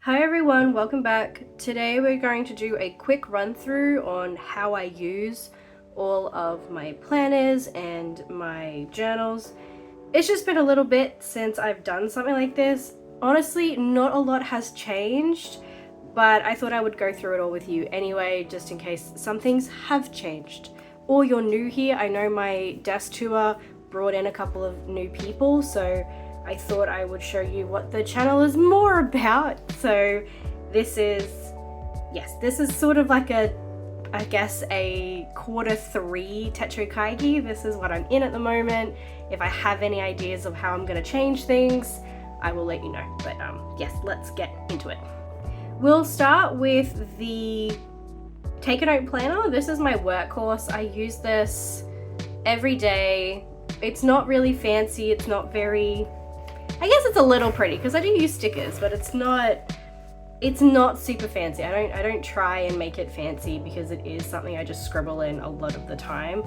Hi everyone, welcome back. Today we're going to do a quick run through on how I use all of my planners and my journals. It's just been a little bit since I've done something like this. Honestly, not a lot has changed, but I thought I would go through it all with you anyway, just in case some things have changed. Or you're new here. I know my desk tour brought in a couple of new people, so I thought I would show you what the channel is more about. So this is sort of like a Q3 techo kaigi. This is what I'm in at the moment. If I have any ideas of how I'm going to change things, I will let you know. But yes, let's get into it. We'll start with the Take a Note Planner. This is my workhorse. I use this every day. It's not really fancy. It's not very, I guess it's a little pretty because I do use stickers, but it's not super fancy. I don't try and make it fancy because it is something I just scribble in a lot of the time.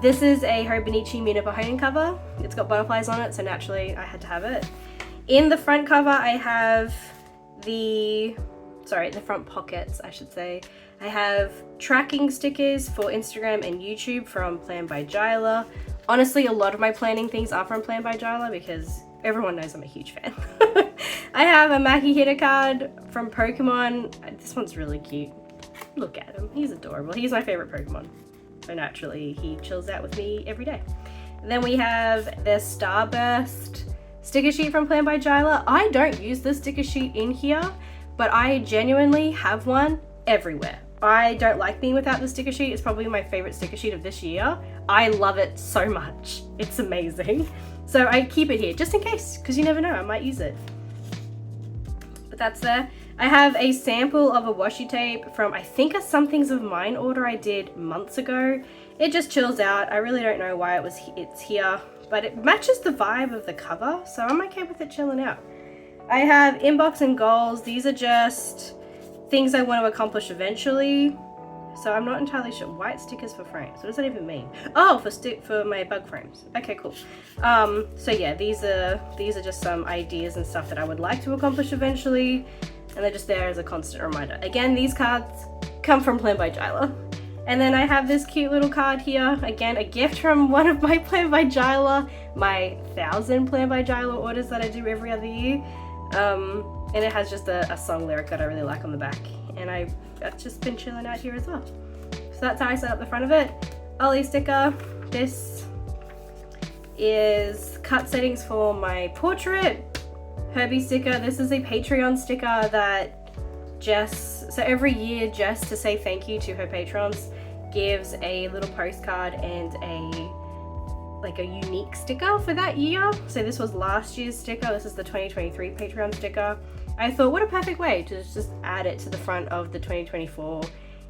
This is a Hobonichi Notebook cover. It's got butterflies on it, so naturally I had to have it. In the front cover, I have the front pockets, I should say. I have tracking stickers for Instagram and YouTube from Plan by Jyla. Honestly, a lot of my planning things are from Plan by Jyla because everyone knows I'm a huge fan. I have a Maddie hitter card from Pokemon. This one's really cute. Look at him, he's adorable. He's my favorite Pokemon. So naturally, he chills out with me every day. And then we have the Starburst sticker sheet from Plan by Jyla. I don't use this sticker sheet in here, but I genuinely have one everywhere. I don't like being without the sticker sheet. It's probably my favorite sticker sheet of this year. I love it so much. It's amazing. So I keep it here just in case, because you never know, I might use it. But that's there. I have a sample of a washi tape from, I think, a Some Things of Mine order I did months ago. It just chills out. I really don't know why it's here, but it matches the vibe of the cover, so I'm okay with it chilling out. I have inbox and goals. These are just things I want to accomplish eventually. So I'm not entirely sure. White stickers for frames. What does that even mean? Oh, for my bug frames. Okay, cool. So yeah, these are just some ideas and stuff that I would like to accomplish eventually, and they're just there as a constant reminder. Again, these cards come from Plan by Jyla. And then I have this cute little card here. Again, a gift from one of my Plan by Jyla, my 1,000 Plan by Jyla orders that I do every other year. And it has just a song lyric that I really like on the back. And I've just been chilling out here as well. So that's how I set up the front of it. Ollie sticker. This is cut settings for my portrait. Herbie sticker. This is a Patreon sticker that so every year, Jess, to say thank you to her patrons, gives a little postcard and a unique sticker for that year. So this was last year's sticker. This is the 2023 Patreon sticker. I thought, what a perfect way to just add it to the front of the 2024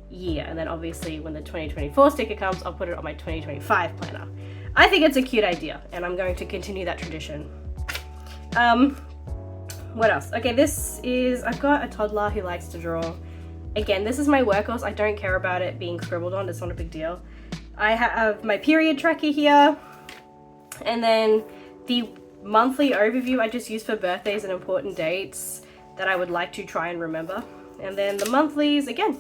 year. And then obviously when the 2024 sticker comes, I'll put it on my 2025 planner. I think it's a cute idea and I'm going to continue that tradition. What else? Okay, I've got a toddler who likes to draw. Again, this is my workhorse. I don't care about it being scribbled on. It's not a big deal. I have my period tracker here. And then the monthly overview I just use for birthdays and important dates that I would like to try and remember. And then the monthlies, again,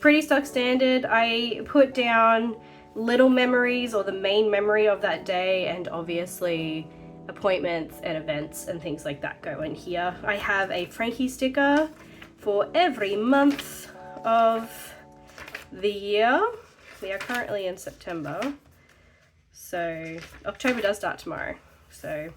pretty stock standard. I put down little memories or the main memory of that day, and obviously appointments and events and things like that go in here. I have a Frankie sticker for every month of the year. We are currently in September. So October does start tomorrow. So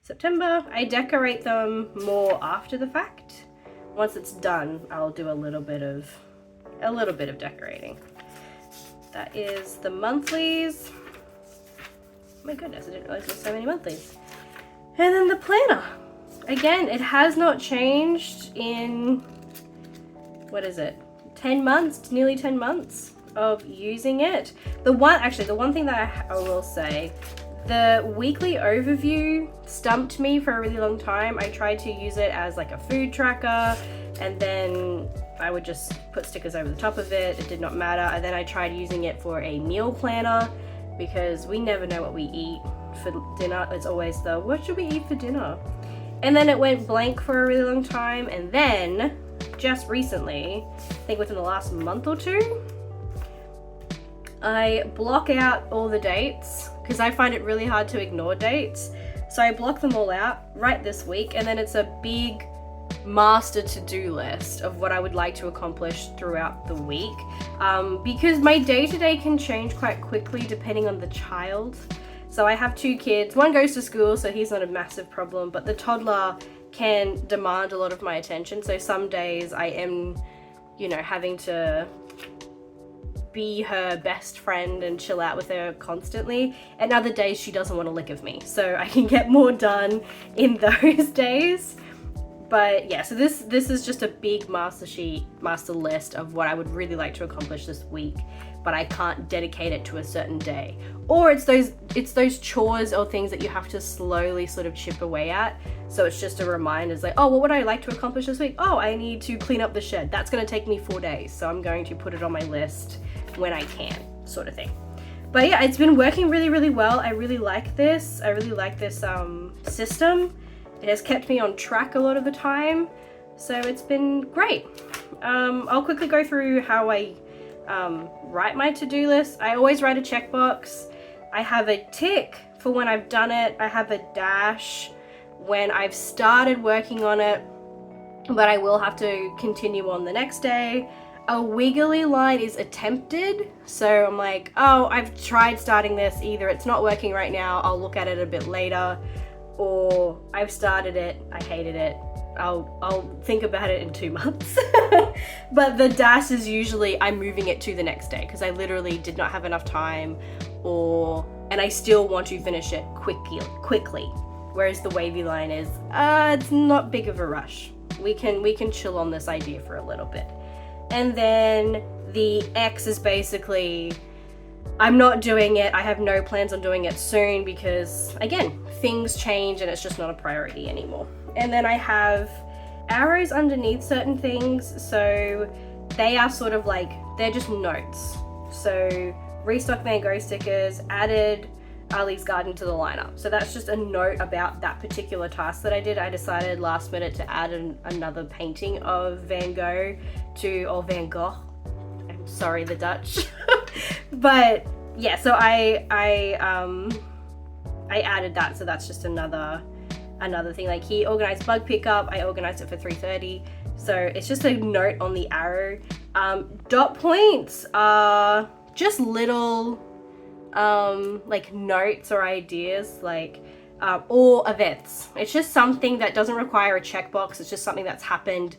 September, I decorate them more after the fact. Once it's done, I'll do a little bit of decorating. That is the monthlies. Oh my goodness, I didn't realize there's so many monthlies. And then the planner. Again, it has not changed in, what is it? 10 months, nearly 10 months of using it. The one thing that I will say, the weekly overview stumped me for a really long time. I tried to use it as like a food tracker, and then I would just put stickers over the top of it. It did not matter. And then I tried using it for a meal planner because we never know what we eat for dinner. It's always what should we eat for dinner? And then it went blank for a really long time, and then just recently, I think within the last month or two, I block out all the dates because I find it really hard to ignore dates. So I block them all out right this week, and then it's a big master to-do list of what I would like to accomplish throughout the week, because my day-to-day can change quite quickly depending on the child. So I have 2 kids. One goes to school, so he's not a massive problem, but the toddler can demand a lot of my attention. So some days I am, you know, having to be her best friend and chill out with her constantly, and other days she doesn't want a lick of me, so I can get more done in those days. But yeah, so this is just a big master list of what I would really like to accomplish this week, but I can't dedicate it to a certain day. Or it's those chores or things that you have to slowly sort of chip away at. So it's just a reminder, it's like, oh, what would I like to accomplish this week? Oh, I need to clean up the shed. That's going to take me 4 days, so I'm going to put it on my list when I can, sort of thing. But yeah, it's been working really, really well. I really like this. I really like this system. It has kept me on track a lot of the time, so it's been great. I'll quickly go through how I write my to-do list. I always write a checkbox. I have a tick for when I've done it. I have a dash when I've started working on it, but I will have to continue on the next day. A wiggly line is attempted, so I'm like, oh, I've tried starting this. Either it's not working right now, I'll look at it a bit later, or I've started it, I hated it, I'll think about it in 2 months. But the dash is usually I'm moving it to the next day because I literally did not have enough time, and I still want to finish it quickly. Whereas the wavy line is, it's not big of a rush. We can chill on this idea for a little bit. And then the X is basically, I'm not doing it. I have no plans on doing it soon because, again, things change and it's just not a priority anymore. And then I have arrows underneath certain things. So they are sort of like, they're just notes. So restock Van Gogh stickers, added Ali's garden to the lineup. So that's just a note about that particular task that I did. I decided last minute to add another painting of Van Gogh or Van Gogh. I'm sorry, the Dutch. But yeah, so I added that. So that's just another thing. Like he organized bug pickup. I organized it for 3:30. So it's just a note on the arrow. Dot points are just little like notes or ideas, like or events. It's just something that doesn't require a checkbox. It's just something that's happened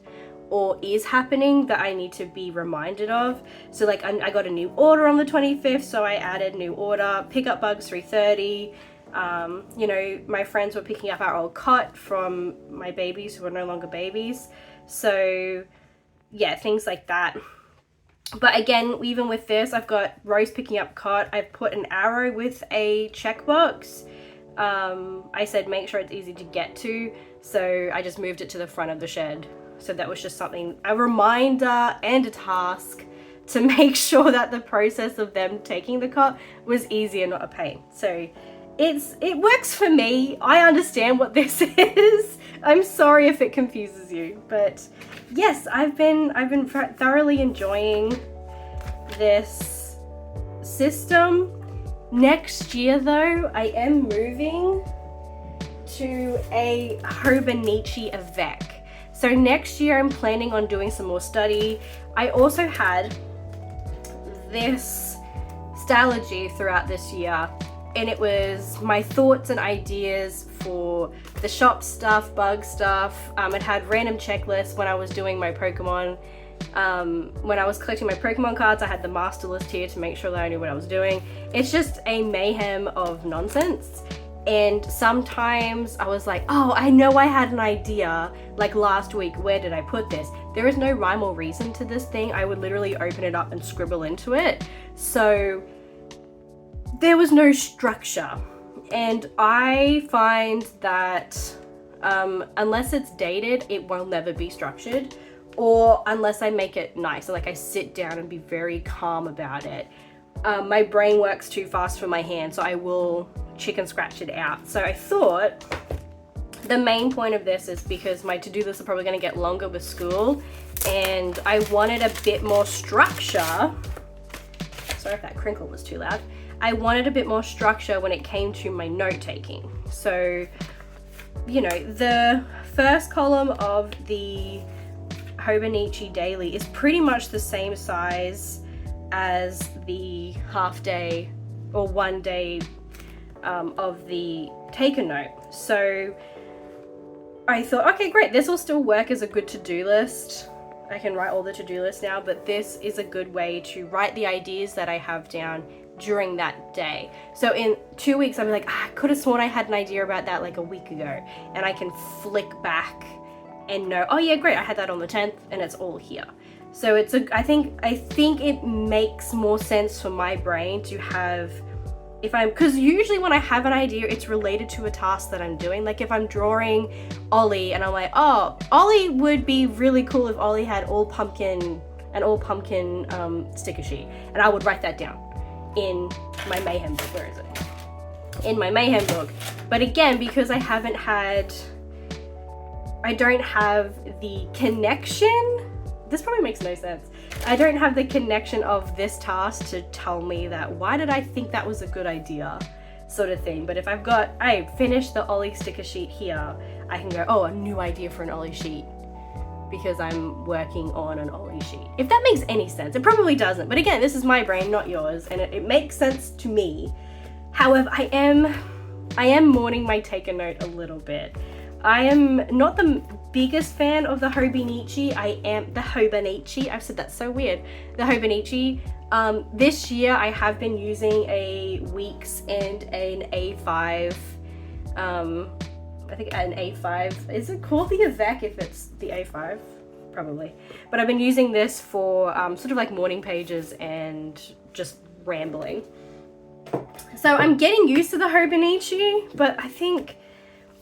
or is happening that I need to be reminded of. So like I got a new order on the 25th, so I added new order, pick up bugs 3:30. You know, my friends were picking up our old cot from my babies who are no longer babies. So yeah, things like that. But again, even with this, I've got Rose picking up cot. I've put an arrow with a checkbox. I said make sure it's easy to get to, so I just moved it to the front of the shed. So that was just something, a reminder and a task to make sure that the process of them taking the cot was easy and not a pain. So it works for me. I understand what this is. I'm sorry if it confuses you, but yes, I've been thoroughly enjoying this system. Next year though, I am moving to a Hobonichi Weeks. So next year I'm planning on doing some more study. I also had this Stalogy throughout this year, and it was my thoughts and ideas for the shop stuff, bug stuff. It had random checklists when I was doing my Pokemon. When I was collecting my Pokemon cards, I had the master list here to make sure that I knew what I was doing. It's just a mayhem of nonsense. And sometimes I was like, oh, I know I had an idea, like last week, where did I put this? There is no rhyme or reason to this thing. I would literally open it up and scribble into it. So there was no structure. And I find that unless it's dated, it will never be structured, or unless I make it nice. So like I sit down and be very calm about it. My brain works too fast for my hand, so I will chicken scratch it out. So I thought The main point of this is because my to-do lists are probably going to get longer with school, and I wanted a bit more structure. Sorry if that crinkle was too loud. I wanted a bit more structure when it came to my note taking. So, you know, the first column of the Hobonichi Daily is pretty much the same size as the half day or 1 day of the take a note. So I thought, okay, great, this will still work as a good to-do list. I can write all the to-do lists now, but this is a good way to write the ideas that I have down during that day. So in 2 weeks, I'm like, I could have sworn I had an idea about that like a week ago, and I can flick back and know, oh yeah, great, I had that on the 10th, and it's all here. So it's I think it makes more sense for my brain to have, because usually when I have an idea, it's related to a task that I'm doing. Like if I'm drawing Ollie and I'm like, oh, Ollie would be really cool if Ollie had an all pumpkin sticker sheet, and I would write that down in my mayhem book. Where is it? In my mayhem book. But again, because I don't have the connection. This probably makes no sense. I don't have the connection of this task to tell me that, why did I think that was a good idea, sort of thing. But if I finished the Ollie sticker sheet here, I can go, oh, a new idea for an Ollie sheet, because I'm working on an Ollie sheet. If that makes any sense. It probably doesn't. But again, this is my brain, not yours, and it makes sense to me. However, I am mourning my take a note a little bit. I am not the biggest fan of the Hobonichi. I am the Hobonichi. I've said that so weird. The Hobonichi. This year I have been using a Weeks and an A5. I think an A5. Is it called the Avec if it's the A5? Probably. But I've been using this for sort of like morning pages and just rambling. So I'm getting used to the Hobonichi, but I think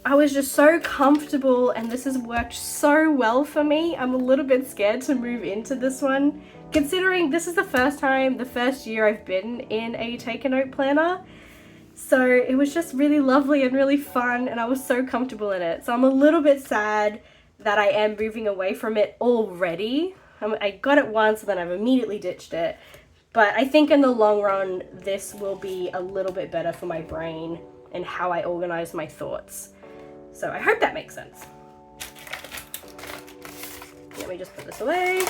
I was just so comfortable, and this has worked so well for me. I'm a little bit scared to move into this one, considering this is the first year I've been in a take a note planner. So it was just really lovely and really fun, and I was so comfortable in it. So I'm a little bit sad that I am moving away from it already. I got it once and then I've immediately ditched it. But I think in the long run, this will be a little bit better for my brain and how I organize my thoughts. So I hope that makes sense. Let me just put this away.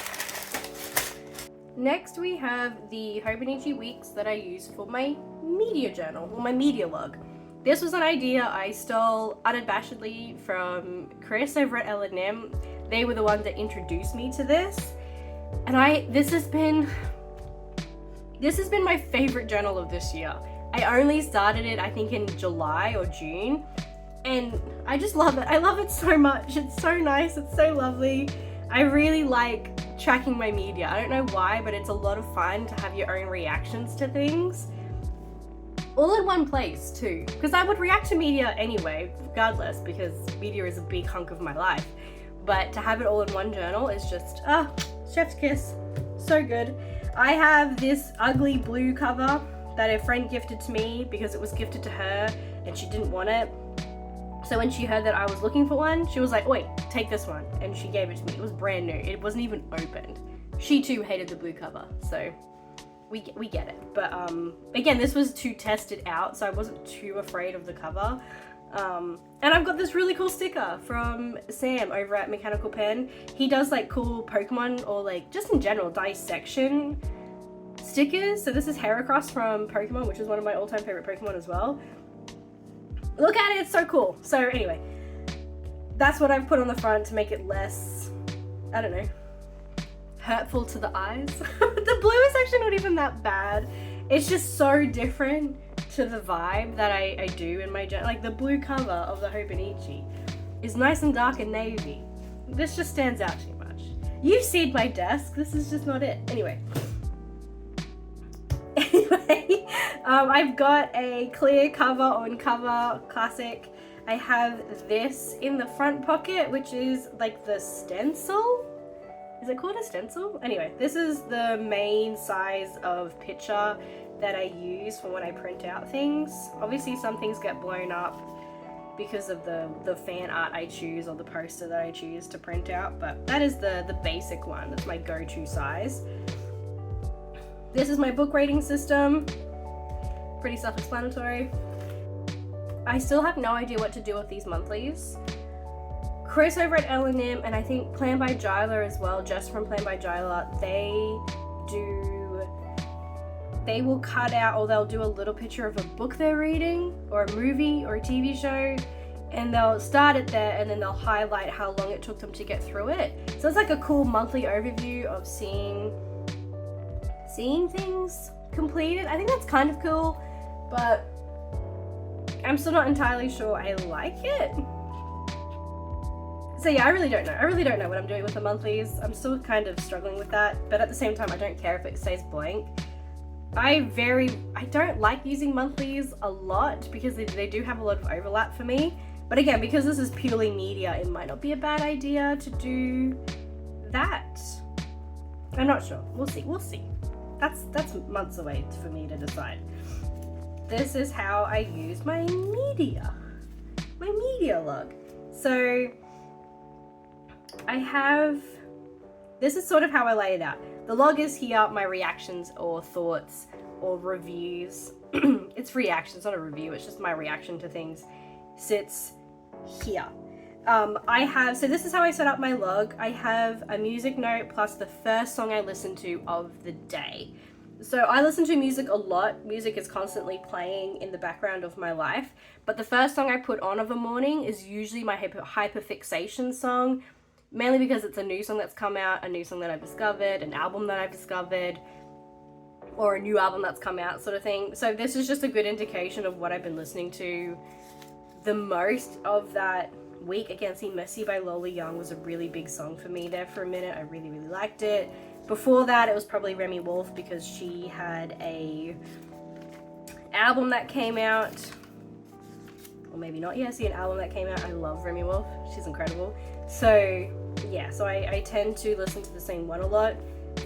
Next we have the Hobonichi Weeks that I use for my media journal, or my media log. This was an idea I stole unabashedly from Chris over at L&M. They were the ones that introduced me to this. And this has been my favorite journal of this year. I only started it, I think, in July or June. And I just love it. I love it so much. It's so nice. It's so lovely. I really like tracking my media. I don't know why, but it's a lot of fun to have your own reactions to things. All in one place too. Because I would react to media anyway, regardless, because media is a big hunk of my life. But to have it all in one journal is just, chef's kiss. So good. I have this ugly blue cover that a friend gifted to me because it was gifted to her and she didn't want it. So when she heard that I was looking for one, she was like, wait, take this one. And she gave it to me. It was brand new. It wasn't even opened. She too hated the blue cover. So we get it. But again, this was to test it out. So I wasn't too afraid of the cover. And I've got this really cool sticker from Sam over at Mechanical Pen. He does like cool Pokemon or like just in general dissection stickers. So this is Heracross from Pokemon, which is one of my all-time favorite Pokemon as well. Look at it, it's so cool. So anyway, that's what I've put on the front to make it less, I don't know, hurtful to the eyes. The blue is actually not even that bad. It's just so different to the vibe that I do in my journal. Like the blue cover of the Hobonichi is nice and dark and navy. This just stands out too much. You've seen my desk, this is just not it. Anyway, I've got a clear cover on cover classic. I have this in the front pocket, which is like the stencil. Is it called a stencil? Anyway, this is the main size of picture that I use for when I print out things. Obviously some things get blown up because of the fan art I choose or the poster that I choose to print out, but that is the basic one. That's my go-to size. This is my book rating system. Pretty self-explanatory. I still have no idea what to do with these monthlies. Chris over at L&M, and I think Plan by Jyla as well, just from Plan by Jyla, they will cut out, or they'll do a little picture of a book they're reading, or a movie, or a TV show, and they'll start it there, and then they'll highlight how long it took them to get through it. So it's like a cool monthly overview of seeing things completed. I think that's kind of cool, but I'm still not entirely sure I like it. So yeah, I really don't know. I really don't know what I'm doing with the monthlies. I'm still kind of struggling with that, but at the same time, I don't care if it stays blank. I don't like using monthlies a lot because they do have a lot of overlap for me. But again, because this is purely media, it might not be a bad idea to do that. I'm not sure. We'll see. That's months away for me to decide. This is how I use my media log. So this is sort of how I lay it out. The log is here, my reactions or thoughts or reviews. It's reactions, not a review, it's just my reaction to things sits here. So this is how I set up my log. I have a music note plus the first song I listen to of the day. So I listen to music a lot. Music is constantly playing in the background of my life. But the first song I put on of a morning is usually my hyperfixation song, mainly because it's a new song that's come out, a new song that I've discovered, an album that I've discovered, or a new album that's come out, sort of thing. So this is just a good indication of what I've been listening to the most of that week. Again, See Messy by Lola Young was a really big song for me there for a minute. I really, really liked it. Before that, it was probably Remy Wolf because she had a album that came out, or maybe not. Yeah, see, an album that came out. I love Remy Wolf. She's incredible. So yeah, so I tend to listen to the same one a lot.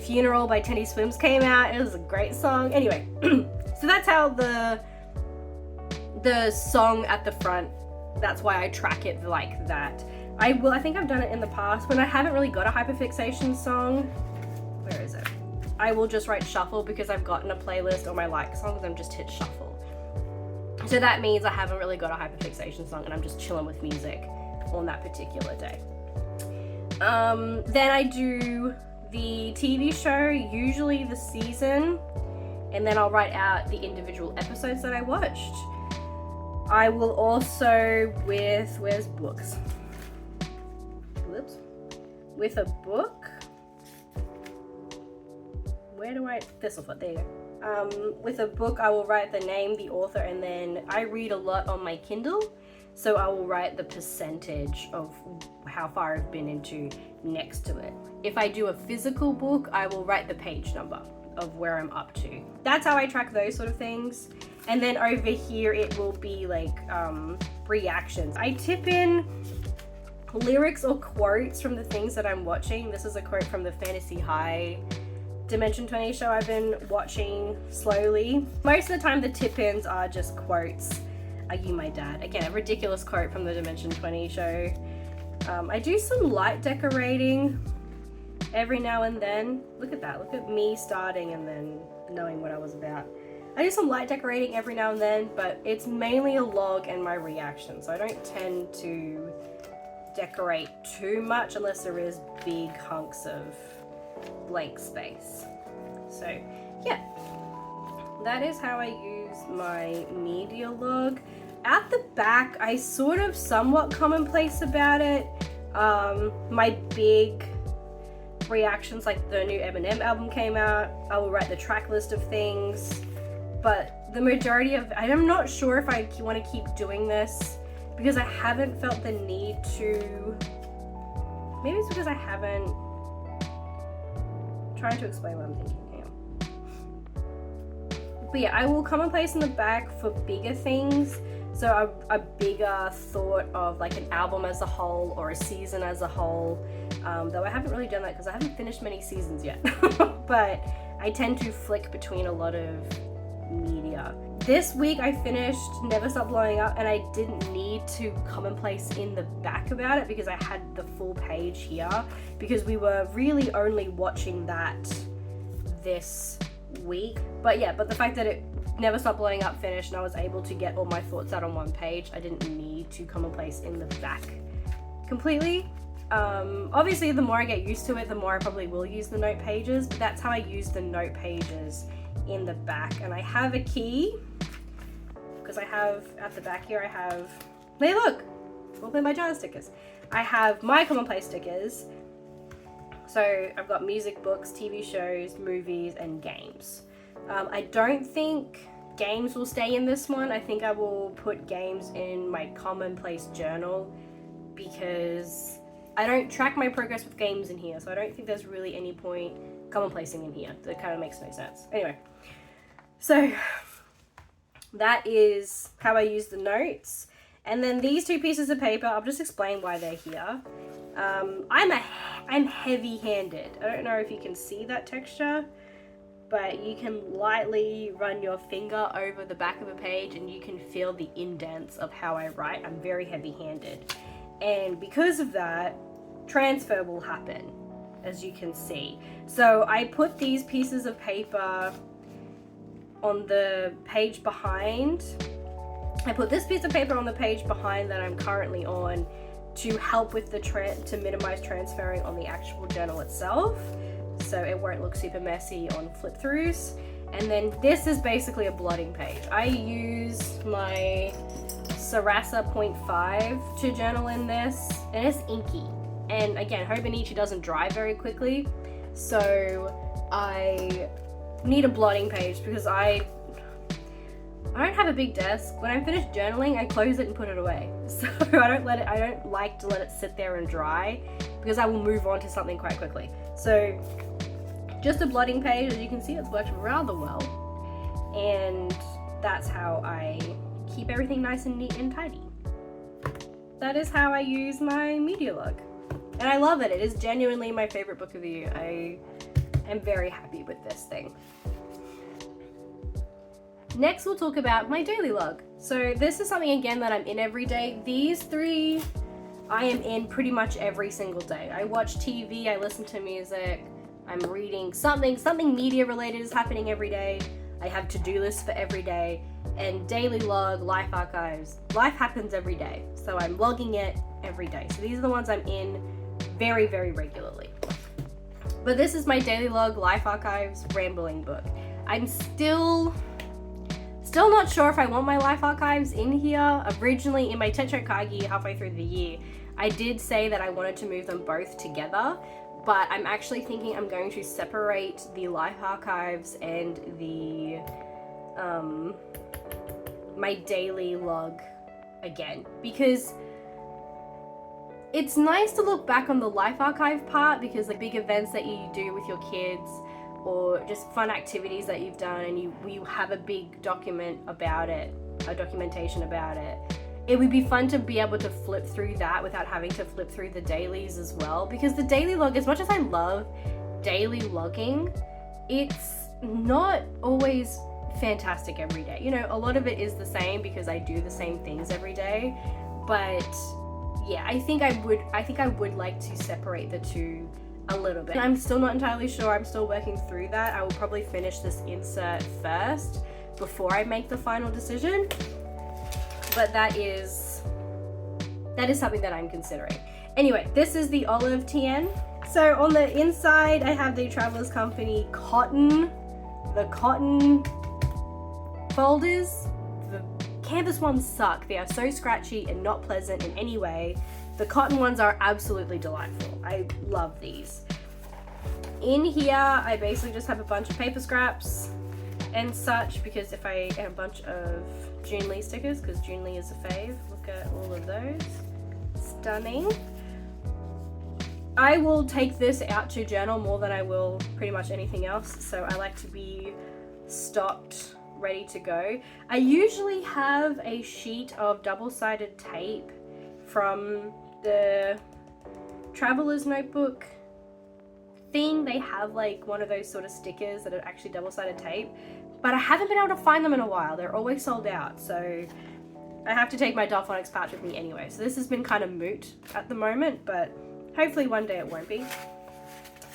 Funeral by Teddy Swims came out. It was a great song. Anyway, so that's how the song at the front, that's why I track it like that. I think I've done it in the past when I haven't really got a hyperfixation song. Where is it? I will just write shuffle because I've gotten a playlist or my like songs and just hit shuffle. So that means I haven't really got a hyperfixation song and I'm just chilling with music on that particular day. Then I do the TV show, usually the season, and then I'll write out the individual episodes that I watched. I will also where's books? Whoops. With a book, there you go. With a book, I will write the name, the author, and then I read a lot on my Kindle, so I will write the percentage of how far I've been into next to it. If I do a physical book, I will write the page number of where I'm up to. That's how I track those sort of things. And then over here, it will be like reactions. I tip in lyrics or quotes from the things that I'm watching. This is a quote from the Fantasy High Dimension 20 show I've been watching slowly. Most of the time the tip-ins are just quotes. Are you my dad? Again, a ridiculous quote from the Dimension 20 show. I do some light decorating every now and then. Look at that. Look at me starting and then knowing what I was about. I do some light decorating every now and then, but it's mainly a log and my reaction. So I don't tend to decorate too much unless there is big hunks of blank space. So yeah, that is how I use my media log. At the back, I sort of somewhat commonplace about it. My big reactions, like the new Eminem album came out, I will write the track list of things, but the majority of, I'm not sure if I want to keep doing this because I haven't felt the need to. Maybe it's because I haven't. Trying to explain what I'm thinking here. But yeah, I will commonplace in the back for bigger things. So a bigger thought of like an album as a whole or a season as a whole. Though I haven't really done that because I haven't finished many seasons yet. But I tend to flick between a lot of media here. This week I finished Never Stop Blowing Up, and I didn't need to commonplace in the back about it because I had the full page here, because we were really only watching that this week. But yeah, but the fact that it Never Stop Blowing Up finished and I was able to get all my thoughts out on one page, I didn't need to commonplace in the back completely. Obviously the more I get used to it, the more I probably will use the note pages, but that's how I use the note pages in the back. And I have a key, because I have at the back here, I have, hey look, all my jar stickers. I have my commonplace stickers. So I've got music, books, TV shows, movies, and games. I don't think games will stay in this one. I think I will put games in my commonplace journal, because I don't track my progress with games in here, so I don't think there's really any point commonplacing in here. That kind of makes no sense. Anyway, so that is how I use the notes. And then these two pieces of paper, I'll just explain why they're here. I'm heavy-handed. I don't know if you can see that texture, but you can lightly run your finger over the back of a page and you can feel the indents of how I write. I'm very heavy-handed. And because of that, transfer will happen, as you can see. So I put these pieces of paper on the page behind. I put this piece of paper on the page behind that I'm currently on to help with the to minimize transferring on the actual journal itself, so it won't look super messy on flip throughs. And then this is basically a blotting page. I use my Sarasa 0.5 to journal in this, and it's inky. And again, Hobonichi doesn't dry very quickly, so I need a blotting page because I don't have a big desk. When I'm finished journaling, I close it and put it away. So I don't like to let it sit there and dry, because I will move on to something quite quickly. So just a blotting page, as you can see, it's worked rather well. And that's how I keep everything nice and neat and tidy. That is how I use my media log. And I love it. It is genuinely my favorite book of the year. I am very happy with this thing. Next, we'll talk about my daily log. So this is something, again, that I'm in every day. These three I am in pretty much every single day. I watch TV, I listen to music, I'm reading something media related is happening every day. I have to-do lists for every day, and daily log, life archives. Life happens every day, so I'm logging it every day. So these are the ones I'm in very, very regularly. But this is my daily log, life archives, rambling book. I'm still not sure if I want my life archives in here. Originally, in my techo kaigi halfway through the year, I did say that I wanted to move them both together, but I'm actually thinking I'm going to separate the life archives and the my daily log again, because it's nice to look back on the life archive part, because the big events that you do with your kids or just fun activities that you've done, and you have a big document about it, a documentation about it. It would be fun to be able to flip through that without having to flip through the dailies as well, because the daily log, as much as I love daily logging, it's not always fantastic every day. You know, a lot of it is the same because I do the same things every day, but yeah, I think I would like to separate the two a little bit. I'm still not entirely sure. I'm still working through that. I will probably finish this insert first before I make the final decision, but that is something that I'm considering. Anyway, this is the Olive TN. So on the inside, I have the Travelers Company cotton, the cotton folders. The canvas ones suck. They are so scratchy and not pleasant in any way. The cotton ones are absolutely delightful. I love these. In here, I basically just have a bunch of paper scraps and such, because and a bunch of June Lee stickers, because June Lee is a fave. Look at all of those. Stunning. I will take this out to journal more than I will pretty much anything else, so I like to be stocked, ready to go. I usually have a sheet of double-sided tape from the Traveler's Notebook thing they have like one of those sort of stickers that are actually double-sided tape, but I haven't been able to find them in a while. They're always sold out, so I have to take my Dolphonics pouch with me anyway. So this has been kind of moot at the moment, but hopefully one day it won't be.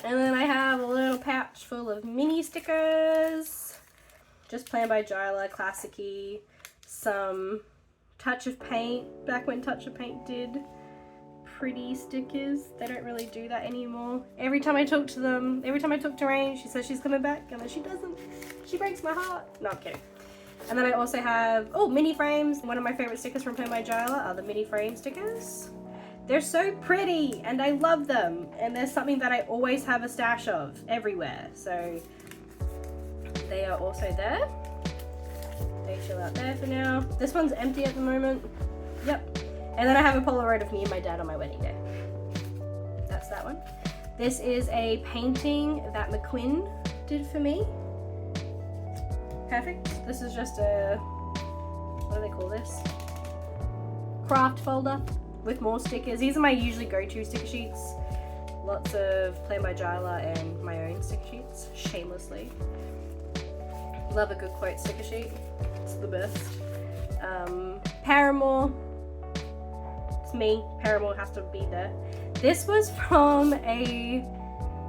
And then I have a little pouch full of mini stickers. Just Plan by Jyla, classic-y. Some Touch of Paint, back when Touch of Paint did pretty stickers. They don't really do that anymore. Every time I talk to them, every time I talk to Rain, she says she's coming back, and then she doesn't. She breaks my heart. No, I'm kidding. And then I also have, oh, mini frames. One of my favorite stickers from Plan by Jyla are the mini frame stickers. They're so pretty, and I love them. And there's something that I always have a stash of everywhere. So they are also there. They chill out there for now. This one's empty at the moment. Yep. And then I have a Polaroid of me and my dad on my wedding day. That's that one. This is a painting that McQuinn did for me. Perfect. This is just a, what do they call this? Craft folder with more stickers. These are my usually go-to sticker sheets. Lots of Plan by Jyla and my own sticker sheets, shamelessly. Love a good quote sticker sheet. It's the best. Paramore. It's me. Paramore has to be there. This was from a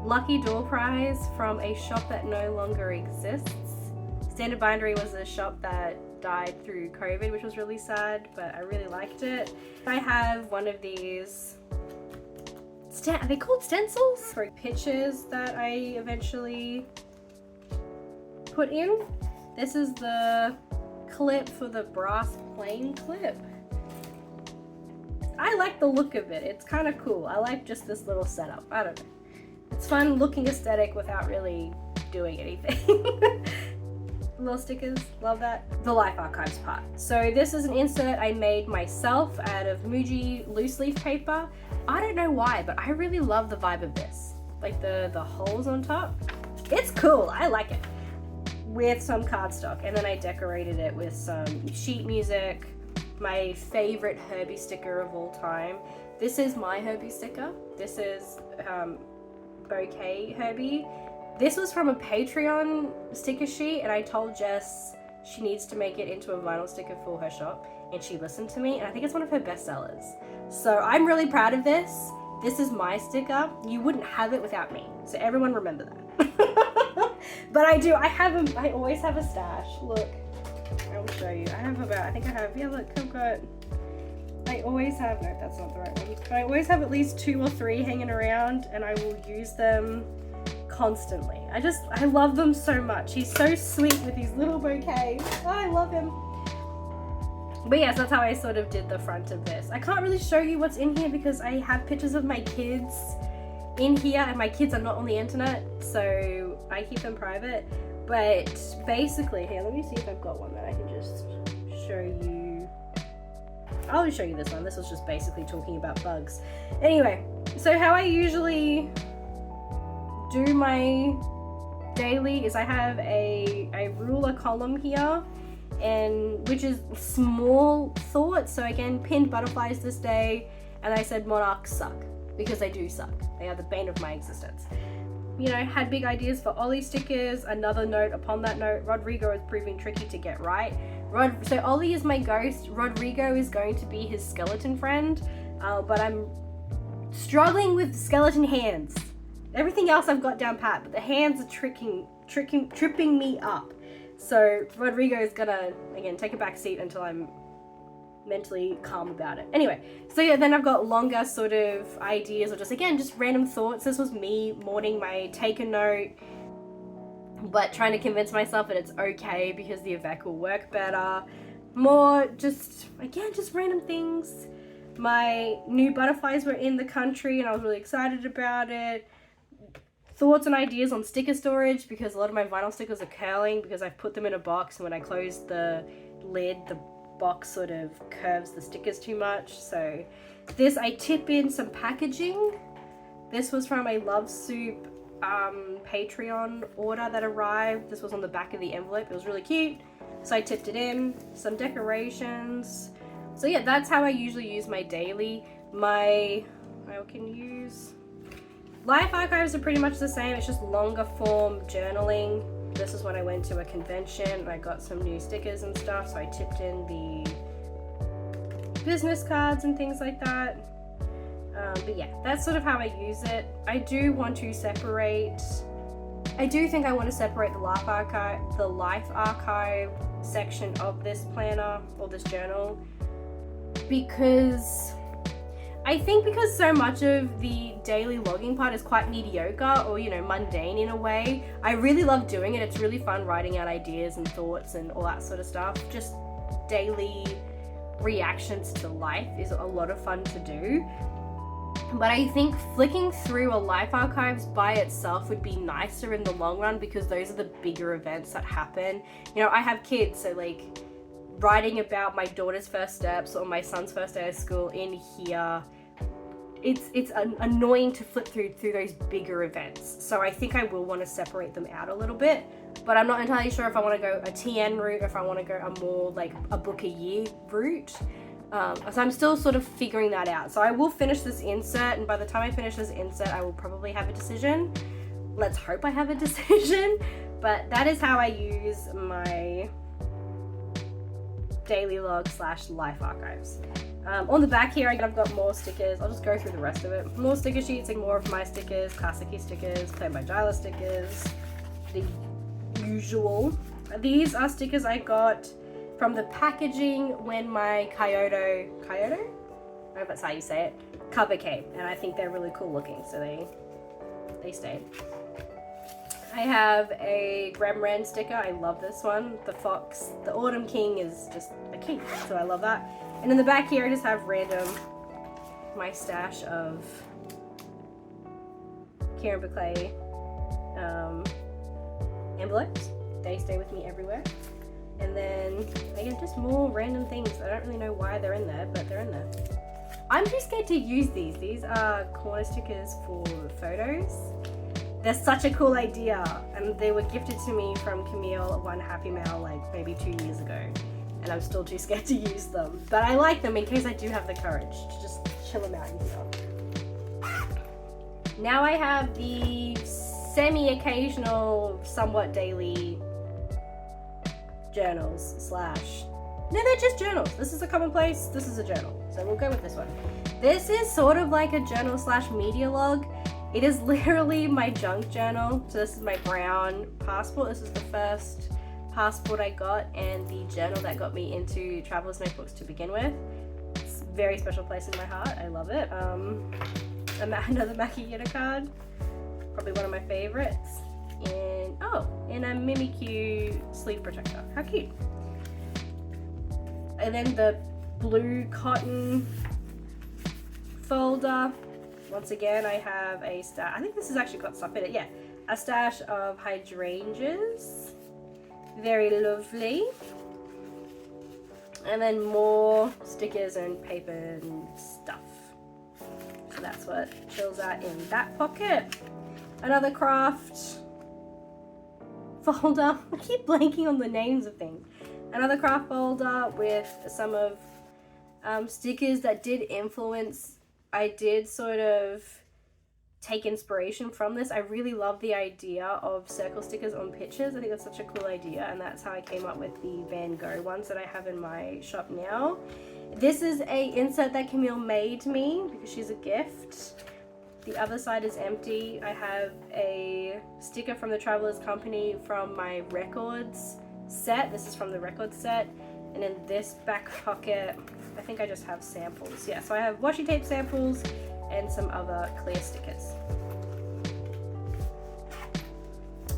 lucky door prize from a shop that no longer exists. Standard Bindery was a shop that died through COVID, which was really sad, but I really liked it. I have one of these, are they called stencils? For pictures that I eventually put in. This is the clip for the brass plane clip. I like the look of it. It's kind of cool. I like just this little setup. I don't know. It's fun looking aesthetic without really doing anything. Little stickers, love that. The Life Archives part. So this is an insert I made myself out of Muji loose leaf paper. I don't know why, but I really love the vibe of this. Like the holes on top. It's cool, I like it. With some cardstock, and then I decorated it with some sheet music. My favorite Herbie sticker of all time. This is my Herbie sticker. This is Bouquet Herbie. This was from a Patreon sticker sheet, and I told Jess she needs to make it into a vinyl sticker for her shop, and she listened to me, and I think it's one of her best sellers. So I'm really proud of this. This is my sticker. You wouldn't have it without me, so everyone remember that. But I always have a stash. Look, I'll show you. Yeah, look, I always have, no, that's not the right one. But I always have at least 2 or 3 hanging around, and I will use them constantly. I love them so much. He's so sweet with his little bouquets. Oh, I love him. But yes, that's how I sort of did the front of this. I can't really show you what's in here because I have pictures of my kids in here, and my kids are not on the internet, so I keep them private. But basically, here, let me see if I've got one that I can just show you. I'll just show you this one. This was just basically talking about bugs. Anyway, so how I usually do my daily is I have a ruler column here, and which is small thoughts. So again, pinned butterflies this day, and I said monarchs suck, because they do suck. They are the bane of my existence. You know, had big ideas for Ollie stickers. Another note upon that note, Rodrigo is proving tricky to get right. So Ollie is my ghost. Rodrigo is going to be his skeleton friend, but I'm struggling with skeleton hands. Everything else I've got down pat, but the hands are tripping me up. So Rodrigo is gonna, again, take a back seat until I'm mentally calm about it. Anyway, so yeah, then I've got longer sort of ideas, or just random thoughts. This was me mourning my take a note, but trying to convince myself that it's okay because the Avec will work better. More just random things. My new butterflies were in the country and I was really excited about it. Thoughts and ideas on sticker storage, because a lot of my vinyl stickers are curling because I've put them in a box, and when I close the lid, the box sort of curves the stickers too much. So this, I tip in some packaging. This was from a Love Soup Patreon order that arrived. This was on the back of the envelope. It was really cute, so I tipped it in. Some decorations. So yeah, that's how I usually use my daily. I can use Life archives are pretty much the same. It's just longer form journaling. This is when I went to a convention and I got some new stickers and stuff, so I tipped in the business cards and things like that. But yeah, that's sort of how I use it. I do think I want to separate the life archive section of this planner or this journal, because I think because so much of the daily logging part is quite mediocre or, mundane in a way. I really love doing it. It's really fun writing out ideas and thoughts and all that sort of stuff. Just daily reactions to life is a lot of fun to do. But I think flicking through a life archives by itself would be nicer in the long run, because those are the bigger events that happen. I have kids, so like writing about my daughter's first steps or my son's first day of school in here, it's annoying to flip through those bigger events. So I think I will want to separate them out a little bit, but I'm not entirely sure if I want to go a TN route, if I want to go a more like a book a year route. So I'm still sort of figuring that out. So I will finish this insert, and by the time I finish this insert, I will probably have a decision. Let's hope I have a decision. But that is how I use my daily log / life archives. On the back here, I've got more stickers. I'll just go through the rest of it. More sticker sheets and more of my stickers, Classicy stickers, Play by Jyla stickers, the usual. These are stickers I got from the packaging when my Kyoto, I don't know if that's how you say it, cover came, and I think they're really cool looking, so they stayed. I have a Gremren sticker. I love this one. The fox, the Autumn King is just a king, so I love that. And in the back here, I just have my stash of Kieran Baclay envelopes. They stay with me everywhere. And then, again, just more random things. I don't really know why they're in there, but they're in there. I'm too scared to use these. These are corner stickers for photos. They're such a cool idea, and they were gifted to me from Camille at One Happy Mail like maybe 2 years ago, and I'm still too scared to use them. But I like them in case I do have the courage to just chill them out in here. Now I have the semi-occasional, somewhat daily journals / no, they're just journals. This is a commonplace, this is a journal, so we'll go with this one. This is sort of like a journal / media log. It is literally my junk journal. So this is my brown passport. This is the first passport I got and the journal that got me into traveler's notebooks to begin with. It's a very special place in my heart. I love it. Another Makihira card, probably one of my favorites. And a Mimikyu sleeve protector. How cute. And then the blue cotton folder. Once again, I have a stash. I think this has actually got stuff in it. Yeah, a stash of hydrangeas. Very lovely. And then more stickers and paper and stuff. So that's what chills out in that pocket. Another craft folder. I keep blanking on the names of things. Another craft folder with some of stickers that did influence. I did sort of take inspiration from this. I really love the idea of circle stickers on pictures. I think that's such a cool idea, and that's how I came up with the Van Gogh ones that I have in my shop now. This is a insert that Camille made me because she's a gift. The other side is empty. I have a sticker from the Travelers Company from my records set. This is from the records set. And in this back pocket, I think I just have samples. Yeah, so I have washi tape samples and some other clear stickers.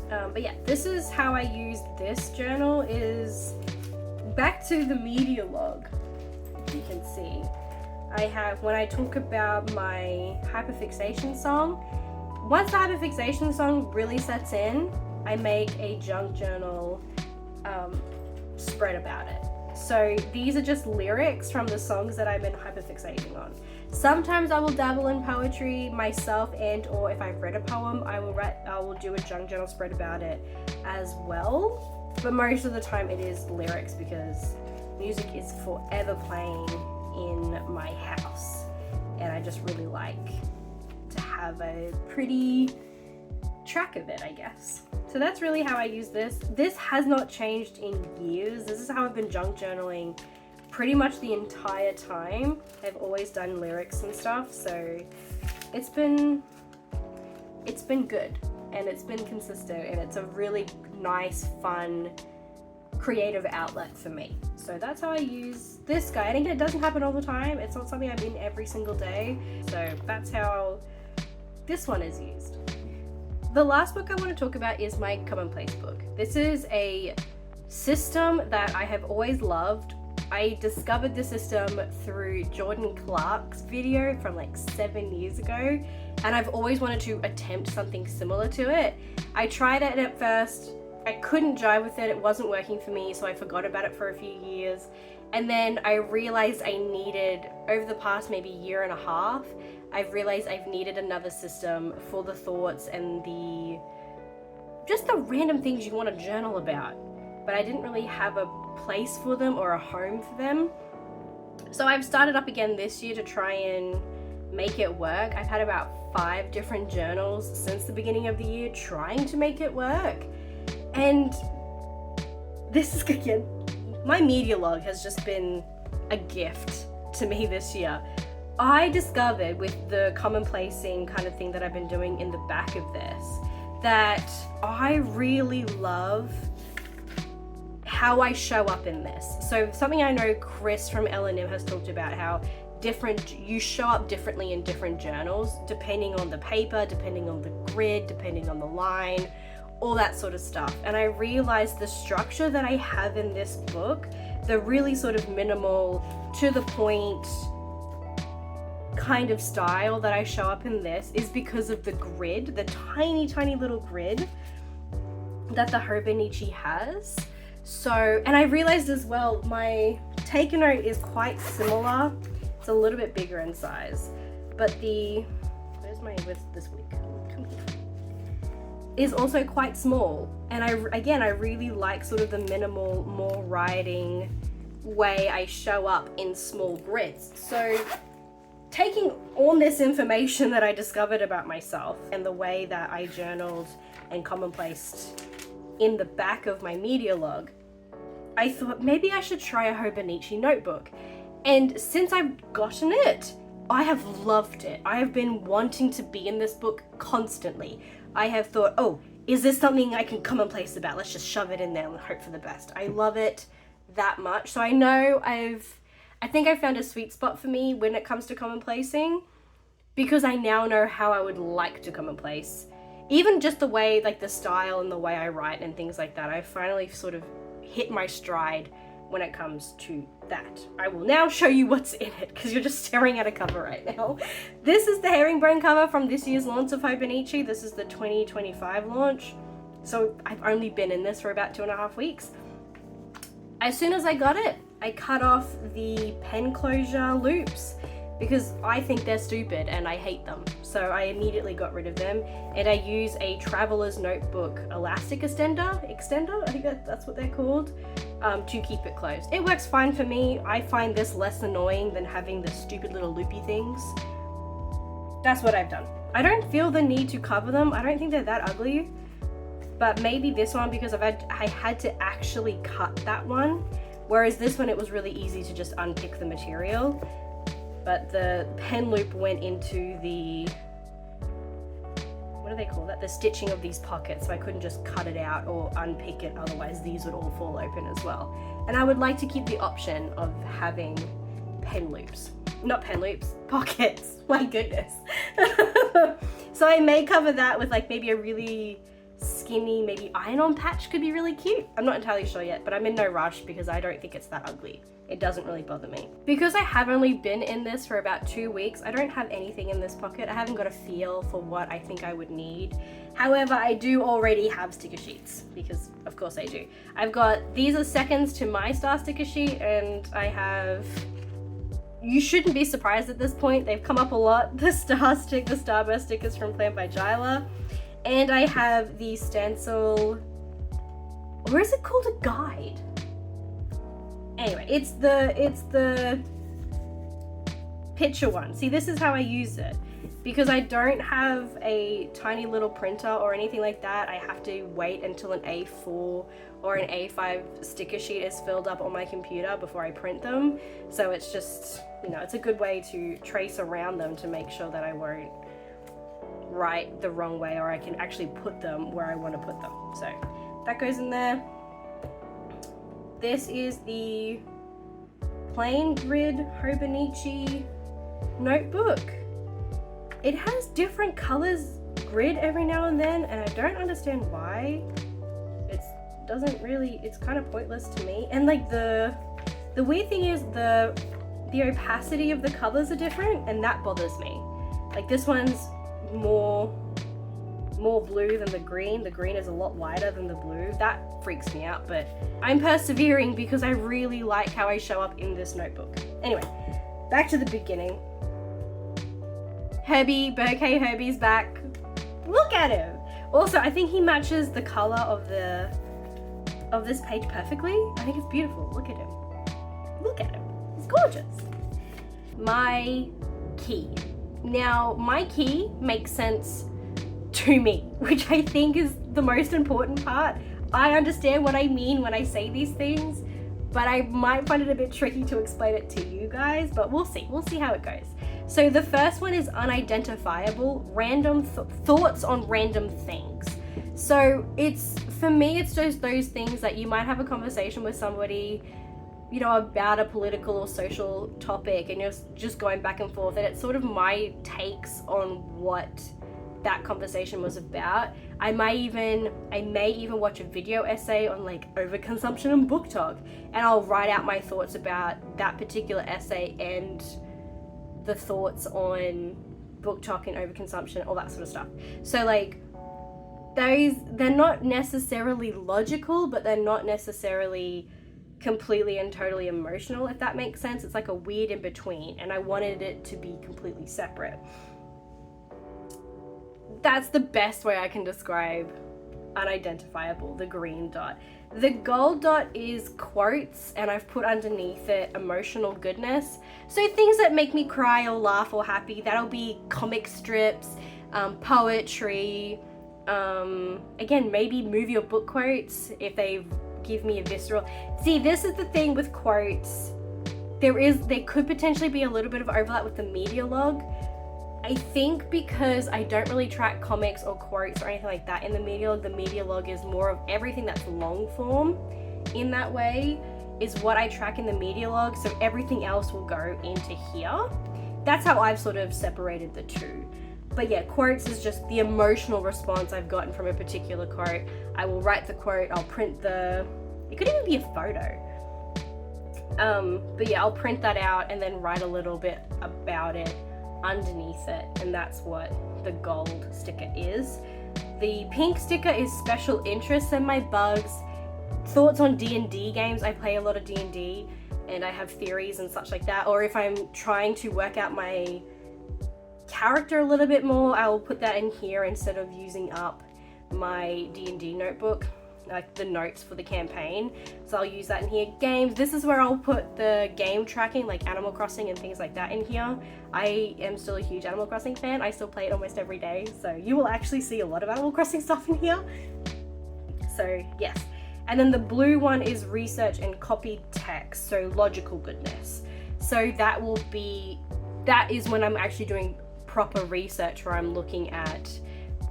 But yeah, this is how I use this journal, is back to the media log. You can see I have, when I talk about my hyperfixation song, once the hyperfixation song really sets in, I make a junk journal spread about it. So these are just lyrics from the songs that I've been hyperfixating on. Sometimes I will dabble in poetry myself, and or if I've read a poem, I will do a junk journal spread about it as well. But most of the time it is lyrics, because music is forever playing in my house, and I just really like to have have a pretty track of it, I guess. So that's really how I use this. This has not changed in years. This is how I've been junk journaling pretty much the entire time. I've always done lyrics and stuff, so it's been good, and it's been consistent, and it's a really nice, fun, creative outlet for me. So that's how I use this guy. And again, it doesn't happen all the time. It's not something I'm in every single day. So that's how this one is used. The last book I want to talk about is my commonplace book. This is a system that I have always loved. I discovered the system through Jordan Clark's video from like 7 years ago, and I've always wanted to attempt something similar to it. I tried it at first, I couldn't jive with it, it wasn't working for me, so I forgot about it for a few years. And then I realized I needed, over the past maybe year and a half, I've realized I've needed another system for the thoughts and just the random things you want to journal about. But I didn't really have a place for them or a home for them. So I've started up again this year to try and make it work. I've had about 5 different journals since the beginning of the year trying to make it work. And this is, again, my media log has just been a gift to me this year. I discovered with the commonplacing kind of thing that I've been doing in the back of this, that I really love how I show up in this. So something I know Chris from L&M has talked about, how you show up differently in different journals, depending on the paper, depending on the grid, depending on the line, all that sort of stuff. And I realized the structure that I have in this book, the really sort of minimal, to the point kind of style that I show up in this, is because of the grid, the tiny, tiny little grid that the Hobonichi has. So, and I realized as well, my take note is quite similar. It's a little bit bigger in size, but where's my width this week? Is also quite small. And I really like sort of the minimal, more writing way I show up in small grids. So taking all this information that I discovered about myself and the way that I journaled and commonplaced in the back of my media log, I thought maybe I should try a Hobonichi notebook. And since I've gotten it, I have loved it. I have been wanting to be in this book constantly. I have thought, oh, is this something I can commonplace about? Let's just shove it in there and hope for the best. I love it that much. So I know I think I found a sweet spot for me when it comes to commonplacing, because I now know how I would like to commonplace. Even just the way, like the style and the way I write and things like that, I finally sort of hit my stride when it comes to that. I will now show you what's in it, because you're just staring at a cover right now. This is the herringbone cover from this year's launch of Hobonichi. This is the 2025 launch. So I've only been in this for about 2.5 weeks. As soon as I got it, I cut off the pen closure loops because I think they're stupid and I hate them. So I immediately got rid of them, and I use a traveler's notebook elastic extender, I think that's what they're called, to keep it closed. It works fine for me. I find this less annoying than having the stupid little loopy things. That's what I've done. I don't feel the need to cover them. I don't think they're that ugly, but maybe this one, because I had to actually cut that one, whereas this one it was really easy to just unpick the material. But the pen loop went into the, what do they call that? The stitching of these pockets, so I couldn't just cut it out or unpick it, otherwise these would all fall open as well. And I would like to keep the option of having pen loops. Not pen loops, pockets, my goodness. So I may cover that with like maybe a really skinny, maybe iron-on patch could be really cute. I'm not entirely sure yet, but I'm in no rush because I don't think it's that ugly. It doesn't really bother me. Because I have only been in this for about 2 weeks, I don't have anything in this pocket. I haven't got a feel for what I think I would need. However, I do already have sticker sheets, because of course I do. These are seconds to my star sticker sheet, and I have, you shouldn't be surprised at this point, they've come up a lot. The Starburst stickers from Planned by Jyla. And I have the stencil, or is it called a guide? Anyway, it's the picture one. See, this is how I use it. Because I don't have a tiny little printer or anything like that, I have to wait until an A4 or an A5 sticker sheet is filled up on my computer before I print them. So it's just, you know, it's a good way to trace around them to make sure that I won't write the wrong way, or I can actually put them where I want to put them. So that goes in there. This is the plain grid Hobonichi Notebook. It has different colors grid every now and then, and I don't understand why. It's kind of pointless to me. And like the weird thing is the opacity of the colors are different, and that bothers me. Like this one's more blue than the green. The green is a lot lighter than the blue. That freaks me out, but I'm persevering because I really like how I show up in this notebook. Anyway, back to the beginning. Bouquet Herbie's back. Look at him. Also, I think he matches the color of this page perfectly. I think it's beautiful. Look at him. Look at him. He's gorgeous. My key. Now, my key makes sense to me, which I think is the most important part. I understand what I mean when I say these things, but I might find it a bit tricky to explain it to you guys, but we'll see. We'll see how it goes. So the first one is unidentifiable, random thoughts on random things. So for me, it's just those things that you might have a conversation with somebody, you know, about a political or social topic, and you're just going back and forth, and it's sort of my takes on what that conversation was about. I may even watch a video essay on like overconsumption and book talk, and I'll write out my thoughts about that particular essay and the thoughts on book talk and overconsumption, all that sort of stuff. So like they're not necessarily logical, but they're not necessarily completely and totally emotional, if that makes sense. It's like a weird in between, and I wanted it to be completely separate. That's the best way I can describe unidentifiable, the green dot. The gold dot is quotes, and I've put underneath it emotional goodness. So things that make me cry or laugh or happy, that'll be comic strips, poetry, again, maybe movie or book quotes if they give me a visceral. See, this is the thing with quotes. There could potentially be a little bit of overlap with the media log. I think because I don't really track comics or quotes or anything like that in the media log is more of everything that's long form in that way is what I track in the media log, so everything else will go into here. That's how I've sort of separated the two. But yeah, quotes is just the emotional response I've gotten from a particular quote. I will write the quote, I'll print it could even be a photo. But yeah, I'll print that out and then write a little bit about it underneath it, and that's what the gold sticker is. The pink sticker is special interests and my bugs, thoughts on D&D games. I play a lot of D&D and I have theories and such like that, or if I'm trying to work out my character a little bit more, I will put that in here instead of using up my D&D notebook, like the notes for the campaign. So I'll use that in here. Games, this is where I'll put the game tracking, like Animal Crossing and things like that in here. I am still a huge Animal Crossing fan. I still play it almost every day, so you will actually see a lot of Animal Crossing stuff in here. So yes. And then the blue one is research and copy text, so logical goodness. So that is when I'm actually doing proper research, where I'm looking at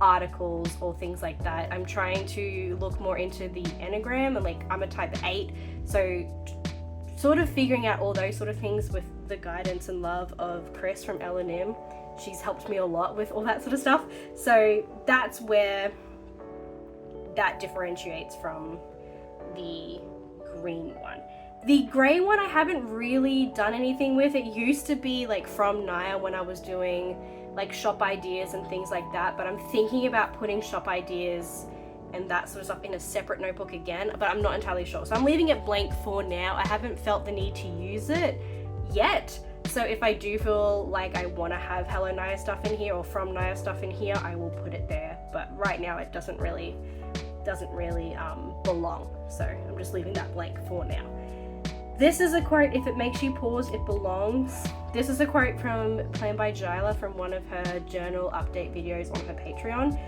articles or things like that. I'm trying to look more into the Enneagram, and like I'm a type 8, so sort of figuring out all those sort of things with the guidance and love of Chris from L&M. She's helped me a lot with all that sort of stuff. So that's where that differentiates from the green one. The grey one I haven't really done anything with. It used to be like from Naya when I was doing like shop ideas and things like that, but I'm thinking about putting shop ideas and that sort of stuff in a separate notebook again, but I'm not entirely sure. So I'm leaving it blank for now. I haven't felt the need to use it yet. So if I do feel like I want to have Hello Naya stuff in here or from Naya stuff in here, I will put it there. But right now it doesn't really belong. So I'm just leaving that blank for now. This is a quote, "If it makes you pause, it belongs." This is a quote from Plan by Jyla from one of her journal update videos on her Patreon.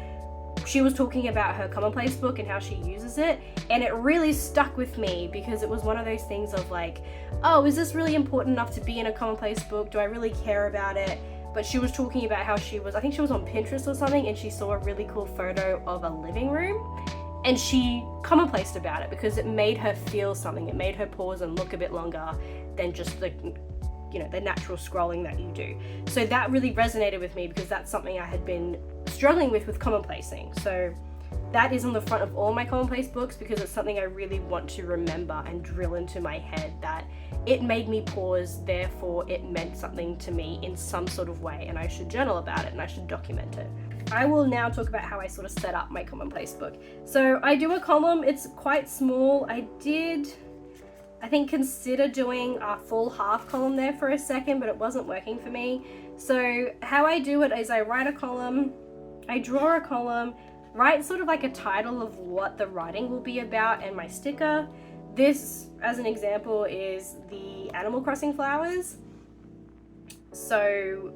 She was talking about her commonplace book and how she uses it, and it really stuck with me because it was one of those things of like, oh, is this really important enough to be in a commonplace book? Do I really care about it? But she was talking about how I think she was on Pinterest or something, and she saw a really cool photo of a living room, and she commonplaced about it because it made her feel something. It made her pause and look a bit longer than just the natural scrolling that you do. So that really resonated with me because that's something I had been struggling with commonplacing. So that is on the front of all my commonplace books because it's something I really want to remember and drill into my head, that it made me pause, therefore it meant something to me in some sort of way, and I should journal about it and I should document it. I will now talk about how I sort of set up my commonplace book. So I do a column, it's quite small. I think consider doing a full half column there for a second, but it wasn't working for me. So how I do it is I write a column, I draw a column, write sort of like a title of what the writing will be about and my sticker. This, as an example, is the Animal Crossing flowers. So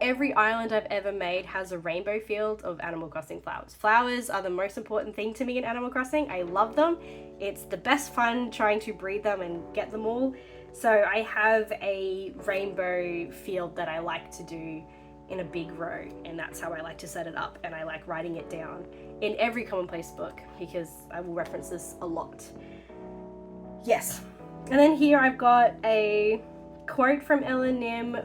every island I've ever made has a rainbow field of Animal Crossing flowers. Flowers are the most important thing to me in Animal Crossing. I love them. It's the best fun trying to breed them and get them all. So I have a rainbow field that I like to do in a big row, and that's how I like to set it up, and I like writing it down in every commonplace book because I will reference this a lot. Yes. And then here I've got a quote from Ellen Nim.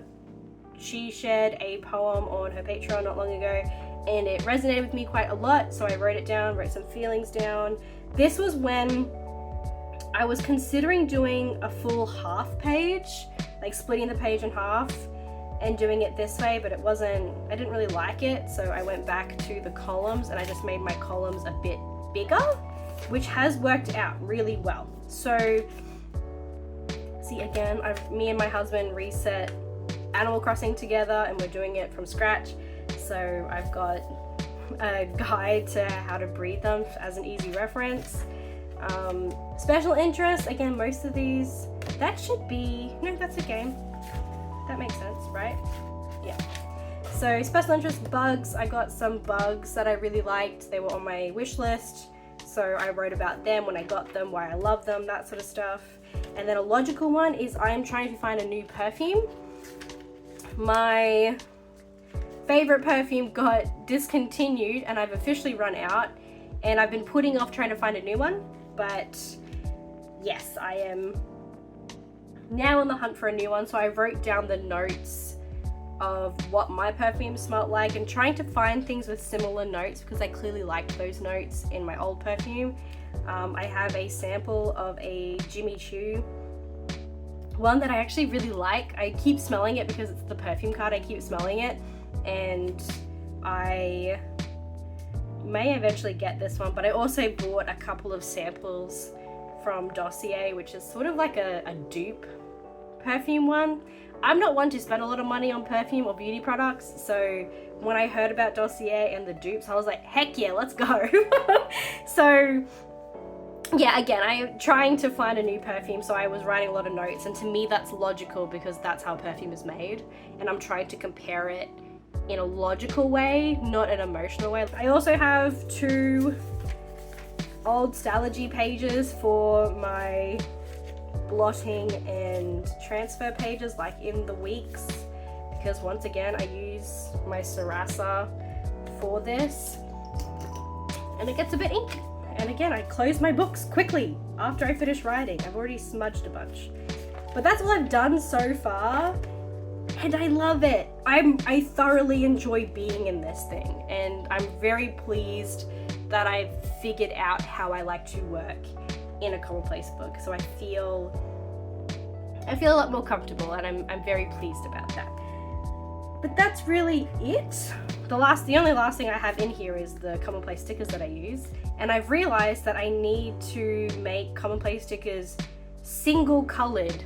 She shared a poem on her Patreon not long ago, and it resonated with me quite a lot, so I wrote it down, wrote some feelings down. This was when I was considering doing a full half page, like splitting the page in half and doing it this way, but I didn't really like it, so I went back to the columns and I just made my columns a bit bigger, which has worked out really well. So, see again, me and my husband reset Animal Crossing together and we're doing it from scratch. So I've got a guide to how to breed them as an easy reference. Special interest, again, most of these, that's a game. That makes sense, right? Yeah. So special interest bugs, I got some bugs that I really liked. They were on my wish list. So I wrote about them when I got them, why I love them, that sort of stuff. And then a logical one is I am trying to find a new perfume. My favorite perfume got discontinued and I've officially run out, and I've been putting off trying to find a new one. But yes, I am now on the hunt for a new one. So I wrote down the notes of what my perfume smelled like and trying to find things with similar notes because I clearly liked those notes in my old perfume. I have a sample of a Jimmy Choo one that I actually really like. I keep smelling it because it's the perfume card. I keep smelling it, and I may eventually get this one, but I also bought a couple of samples from Dossier, which is sort of like a dupe perfume one. I'm not one to spend a lot of money on perfume or beauty products, so when I heard about Dossier and the dupes, I was like, heck yeah, let's go. So yeah, again, I'm trying to find a new perfume, so I was writing a lot of notes, and to me that's logical because that's how perfume is made, and I'm trying to compare it in a logical way, not an emotional way. I also have 2 old Stalogy pages for my blotting and transfer pages, like in the weeks, because once again I use my Sarasa for this and it gets a bit ink. And again, I close my books quickly after I finish writing. I've already smudged a bunch. But that's all I've done so far, and I love it. I thoroughly enjoy being in this thing, and I'm very pleased that I've figured out how I like to work in a commonplace book. So I feel a lot more comfortable, and I'm very pleased about that. But that's really it. The only last thing I have in here is the commonplace stickers that I use, and I've realized that I need to make commonplace stickers single colored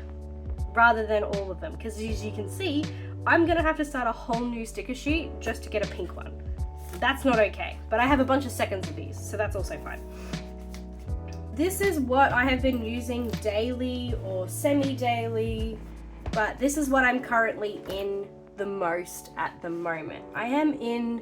rather than all of them, because as you can see, I'm gonna have to start a whole new sticker sheet just to get a pink one. That's not okay, but I have a bunch of seconds of these, so that's also fine. This is what I have been using daily or semi-daily, but this is what I'm currently in the most at the moment. I'm in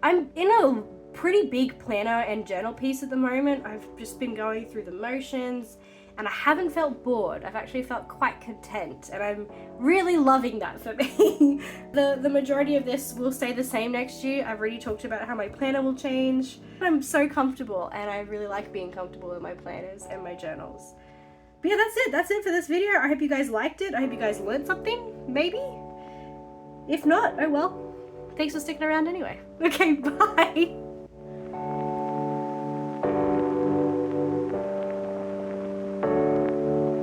a pretty big planner and journal piece at the moment. I've just been going through the motions and I haven't felt bored. I've actually felt quite content and I'm really loving that for me. The majority of this will stay the same next year. I've already talked about how my planner will change. I'm so comfortable and I really like being comfortable with my planners and my journals. But yeah, that's it for this video. I hope you guys liked it. I hope you guys learned something, maybe. If not, oh well. Thanks for sticking around anyway. Okay, bye.